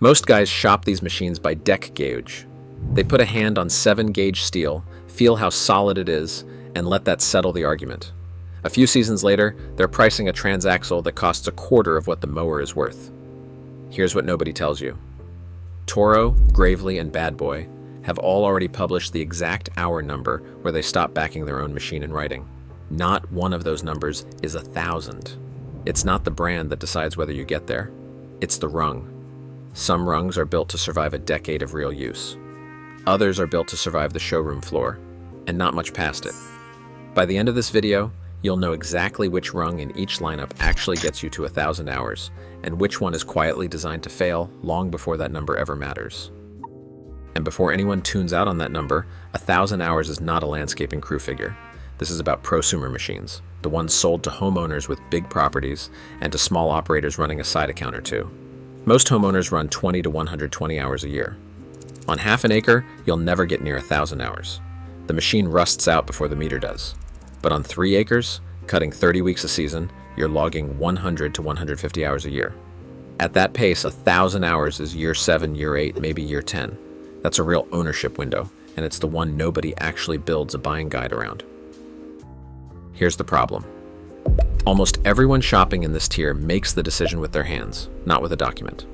Most guys shop these machines by deck gauge. They put a hand on 7-gauge steel, feel how solid it is, and let that settle the argument. A few seasons later, they're pricing a transaxle that costs a quarter of what the mower is worth. Here's what nobody tells you. Toro, Gravely, and Bad Boy have all already published the exact hour number where they stop backing their own machine in writing. Not one of those numbers is 1,000. It's not the brand that decides whether you get there. It's the rung. Some rungs are built to survive a decade of real use. Others are built to survive the showroom floor, and not much past it. By the end of this video, you'll know exactly which rung in each lineup actually gets you to 1,000 hours, and which one is quietly designed to fail long before that number ever matters. And before anyone tunes out on that number, 1,000 hours is not a landscaping crew figure. This is about prosumer machines, the ones sold to homeowners with big properties and to small operators running a side account or two. Most homeowners run 20 to 120 hours a year. On half an acre, you'll never get near 1,000 hours. The machine rusts out before the meter does. But on 3 acres, cutting 30 weeks a season, you're logging 100 to 150 hours a year. At that pace, 1,000 hours is year 7, year 8, maybe year 10. That's a real ownership window, and it's the one nobody actually builds a buying guide around. Here's the problem. Almost everyone shopping in this tier makes the decision with their hands, not with a document.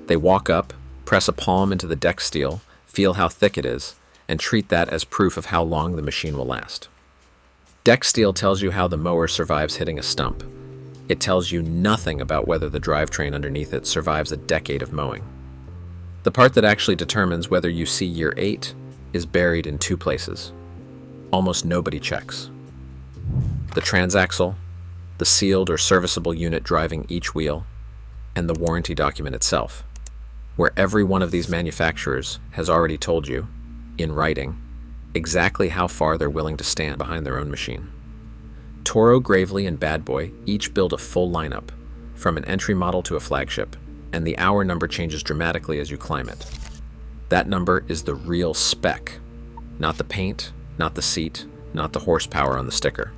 They walk up, press a palm into the deck steel, feel how thick it is, and treat that as proof of how long the machine will last. Deck steel tells you how the mower survives hitting a stump. It tells you nothing about whether the drivetrain underneath it survives a decade of mowing. The part that actually determines whether you see year 8 is buried in 2 places. Almost nobody checks. The transaxle, the sealed or serviceable unit driving each wheel, and the warranty document itself, where every one of these manufacturers has already told you, in writing, exactly how far they're willing to stand behind their own machine. Toro, Gravely, and Bad Boy each build a full lineup, from an entry model to a flagship, and the hour number changes dramatically as you climb it. That number is the real spec, not the paint, not the seat, not the horsepower on the sticker.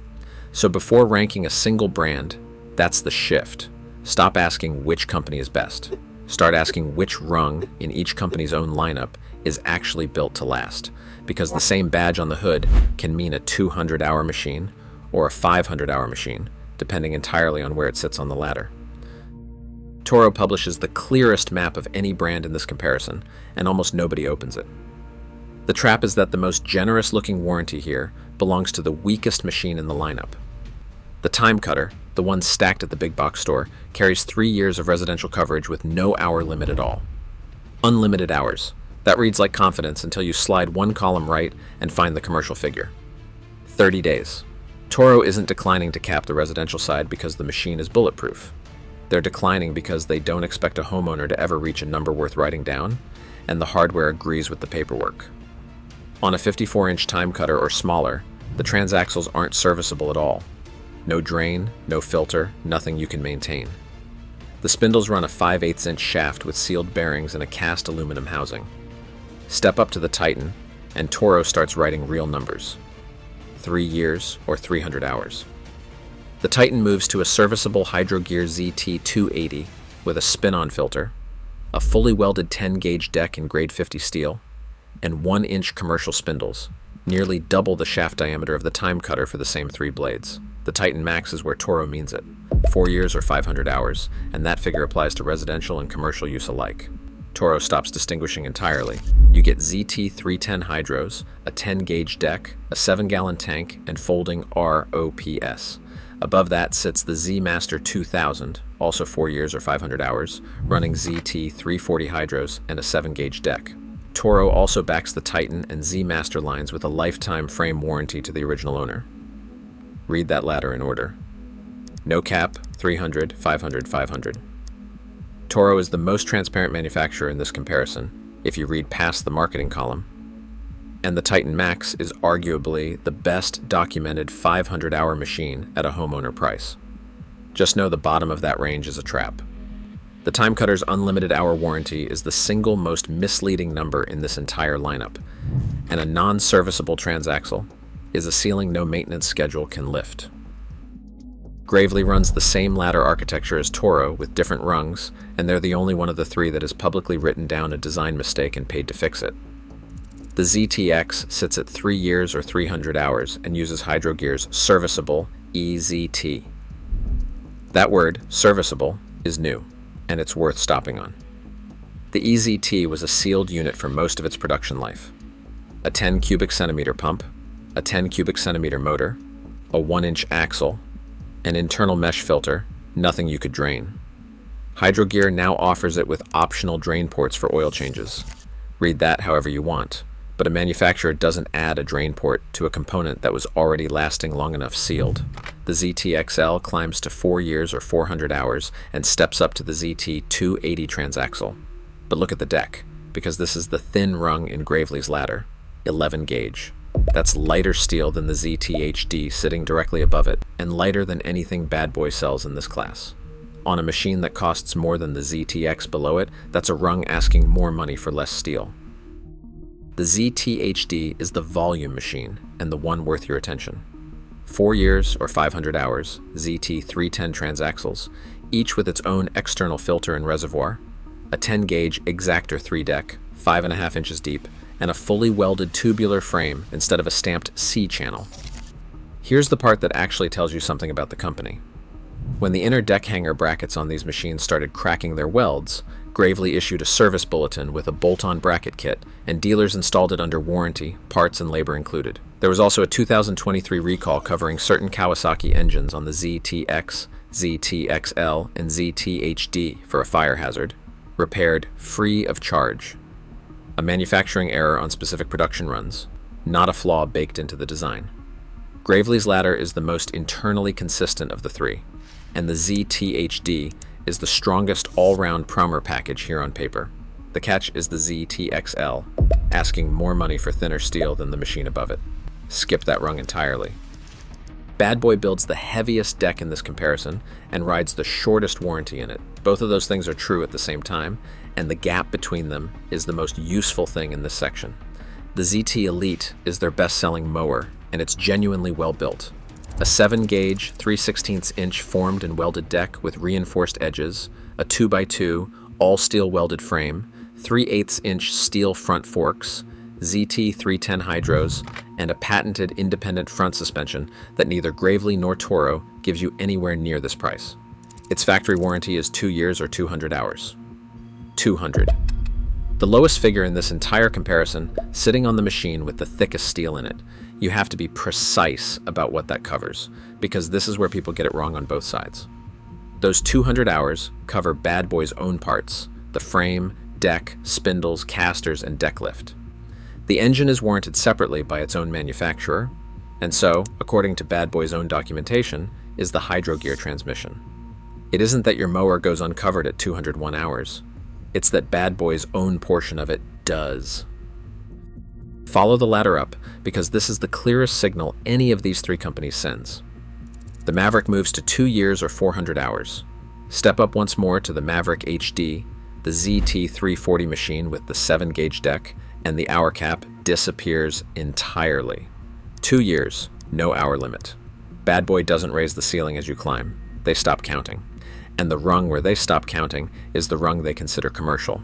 So before ranking a single brand, that's the shift. Stop asking which company is best. Start asking which rung in each company's own lineup is actually built to last, because the same badge on the hood can mean a 200-hour machine or a 500-hour machine, depending entirely on where it sits on the ladder. Toro publishes the clearest map of any brand in this comparison, and almost nobody opens it. The trap is that the most generous-looking warranty here belongs to the weakest machine in the lineup. The Time Cutter, the one stacked at the big box store, carries 3 years of residential coverage with no hour limit at all. Unlimited hours. That reads like confidence until you slide one column right and find the commercial figure. 30 days. Toro isn't declining to cap the residential side because the machine is bulletproof. They're declining because they don't expect a homeowner to ever reach a number worth writing down, and the hardware agrees with the paperwork. On a 54-inch Time Cutter or smaller, the transaxles aren't serviceable at all. No drain, no filter, nothing you can maintain. The spindles run a 5/8-inch shaft with sealed bearings and a cast aluminum housing. Step up to the Titan, and Toro starts writing real numbers. 3 years or 300 hours. The Titan moves to a serviceable Hydrogear ZT280 with a spin-on filter, a fully welded 10-gauge deck in grade 50 steel, and 1-inch commercial spindles, nearly double the shaft diameter of the Time Cutter for the same 3 blades. The Titan Max is where Toro means it, 4 years or 500 hours, and that figure applies to residential and commercial use alike. Toro stops distinguishing entirely. You get ZT310 hydros, a 10-gauge deck, a 7-gallon tank, and folding ROPS. Above that sits the Z Master 2000, also 4 years or 500 hours, running ZT340 hydros and a 7-gauge deck. Toro also backs the Titan and Z Master lines with a lifetime frame warranty to the original owner. Read that ladder in order. No cap, 300, 500, 500. Toro is the most transparent manufacturer in this comparison, if you read past the marketing column. And the Titan Max is arguably the best documented 500-hour machine at a homeowner price. Just know the bottom of that range is a trap. The Time Cutter's unlimited hour warranty is the single most misleading number in this entire lineup, and a non-serviceable transaxle is a ceiling no maintenance schedule can lift. Gravely runs the same ladder architecture as Toro with different rungs, and they're the only one of the three that has publicly written down a design mistake and paid to fix it. The ZTX sits at 3 years or 300 hours and uses Hydro Gear's serviceable EZT. That word, serviceable, is new, and it's worth stopping on. The EZT was a sealed unit for most of its production life. A 10 cubic centimeter pump, a 10 cubic centimeter motor, a 1-inch axle, an internal mesh filter, nothing you could drain. Hydro Gear now offers it with optional drain ports for oil changes. Read that however you want, but a manufacturer doesn't add a drain port to a component that was already lasting long enough sealed. The ZTXL climbs to 4 years or 400 hours and steps up to the ZT280 transaxle. But look at the deck, because this is the thin rung in Gravely's ladder, 11 gauge. That's lighter steel than the ZTHD sitting directly above it, and lighter than anything Bad Boy sells in this class. On a machine that costs more than the ZTX below it, that's a rung asking more money for less steel. The ZTHD is the volume machine, and the one worth your attention. 4 years or 500 hours, ZT310 transaxles, each with its own external filter and reservoir, a 10 gauge Exactor 3 deck, 5.5 inches deep, and a fully welded tubular frame instead of a stamped C channel. Here's the part that actually tells you something about the company. When the inner deck hanger brackets on these machines started cracking their welds, Gravely issued a service bulletin with a bolt-on bracket kit, and dealers installed it under warranty, parts and labor included. There was also a 2023 recall covering certain Kawasaki engines on the ZTX, ZTXL, and ZTHD for a fire hazard, repaired free of charge. A manufacturing error on specific production runs, not a flaw baked into the design. Gravely's ladder is the most internally consistent of the three, and the ZTHD is the strongest all-round primer package here on paper. The catch is the ZTXL, asking more money for thinner steel than the machine above it. Skip that rung entirely. Bad Boy builds the heaviest deck in this comparison and rides the shortest warranty in it. Both of those things are true at the same time, and the gap between them is the most useful thing in this section. The ZT Elite is their best-selling mower, and it's genuinely well built. A 7 gauge, 3/16 inch formed and welded deck with reinforced edges, a 2x2 all-steel welded frame, 3/8 inch steel front forks, ZT310 hydros, and a patented independent front suspension that neither Gravely nor Toro gives you anywhere near this price. Its factory warranty is 2 years or 200 hours. 200. The lowest figure in this entire comparison, sitting on the machine with the thickest steel in it. You have to be precise about what that covers, because this is where people get it wrong on both sides. Those 200 hours cover Bad Boy's own parts, the frame, deck, spindles, casters, and deck lift. The engine is warranted separately by its own manufacturer, and so, according to Bad Boy's own documentation, is the Hydro Gear transmission. It isn't that your mower goes uncovered at 201 hours. It's that Bad Boy's own portion of it does. Follow the ladder up, because this is the clearest signal any of these three companies sends. The Maverick moves to 2 years or 400 hours. Step up once more to the Maverick HD, the ZT340 machine with the 7 gauge deck, and the hour cap disappears entirely. 2 years, no hour limit. Bad Boy doesn't raise the ceiling as you climb. They stop counting. And the rung where they stop counting is the rung they consider commercial.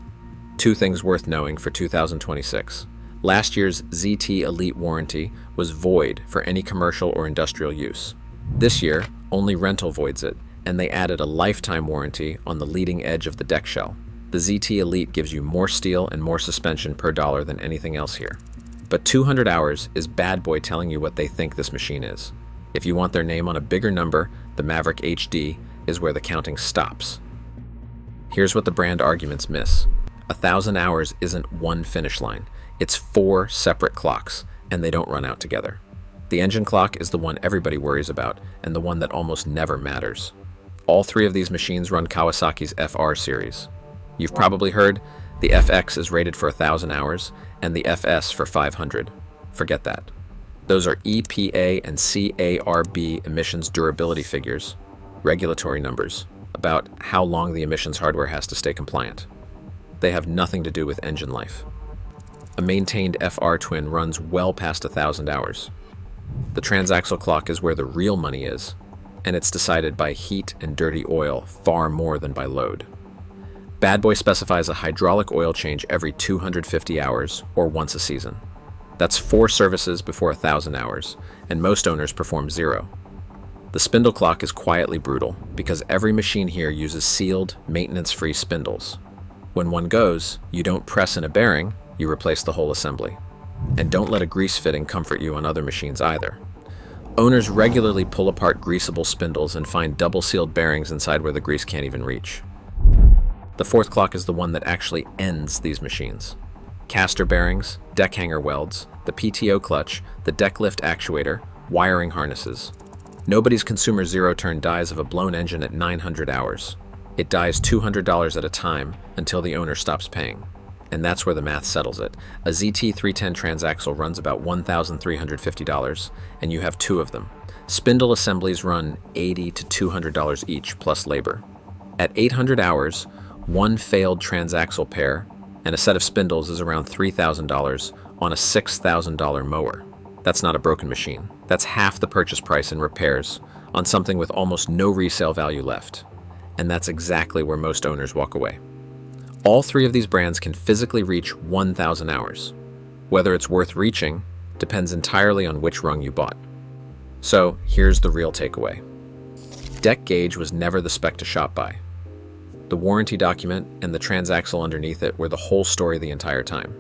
2 things worth knowing for 2026. Last year's ZT Elite warranty was void for any commercial or industrial use. This year, only rental voids it, and they added a lifetime warranty on the leading edge of the deck shell. The ZT Elite gives you more steel and more suspension per dollar than anything else here. But 200 hours is Bad Boy telling you what they think this machine is. If you want their name on a bigger number, the Maverick HD is where the counting stops. Here's what the brand arguments miss. 1,000 hours isn't one finish line. It's 4 separate clocks, and they don't run out together. The engine clock is the one everybody worries about, and the one that almost never matters. All 3 of these machines run Kawasaki's FR series. You've probably heard the FX is rated for 1,000 hours, and the FS for 500. Forget that. Those are EPA and CARB emissions durability figures, regulatory numbers, about how long the emissions hardware has to stay compliant. They have nothing to do with engine life. A maintained FR twin runs well past 1,000 hours. The transaxle clock is where the real money is, and it's decided by heat and dirty oil far more than by load. Bad Boy specifies a hydraulic oil change every 250 hours or once a season. That's 4 services before 1,000 hours, and most owners perform 0. The spindle clock is quietly brutal because every machine here uses sealed, maintenance-free spindles. When one goes, you don't press in a bearing, you replace the whole assembly. And don't let a grease fitting comfort you on other machines either. Owners regularly pull apart greasable spindles and find double-sealed bearings inside where the grease can't even reach. The 4th clock is the one that actually ends these machines. Caster bearings, deck hanger welds, the PTO clutch, the deck lift actuator, wiring harnesses. Nobody's consumer zero-turn dies of a blown engine at 900 hours. It dies $200 at a time until the owner stops paying. And that's where the math settles it. A ZT310 transaxle runs about $1,350, and you have 2 of them. Spindle assemblies run $80 to $200 each, plus labor. At 800 hours, 1 failed transaxle pair and a set of spindles is around $3,000 on a $6,000 mower. That's not a broken machine. That's half the purchase price in repairs on something with almost no resale value left. And that's exactly where most owners walk away. All 3 of these brands can physically reach 1,000 hours. Whether it's worth reaching depends entirely on which rung you bought. So here's the real takeaway. Deck gauge was never the spec to shop by. The warranty document and the transaxle underneath it were the whole story the entire time.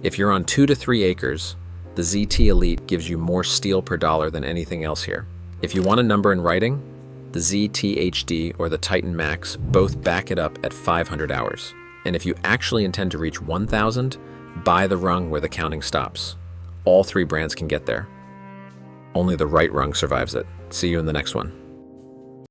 If you're on 2 to 3 acres, the ZT Elite gives you more steel per dollar than anything else here. If you want a number in writing, the ZT HD or the Titan Max both back it up at 500 hours. And if you actually intend to reach 1,000, buy the rung where the counting stops. All 3 brands can get there. Only the right rung survives it. See you in the next one.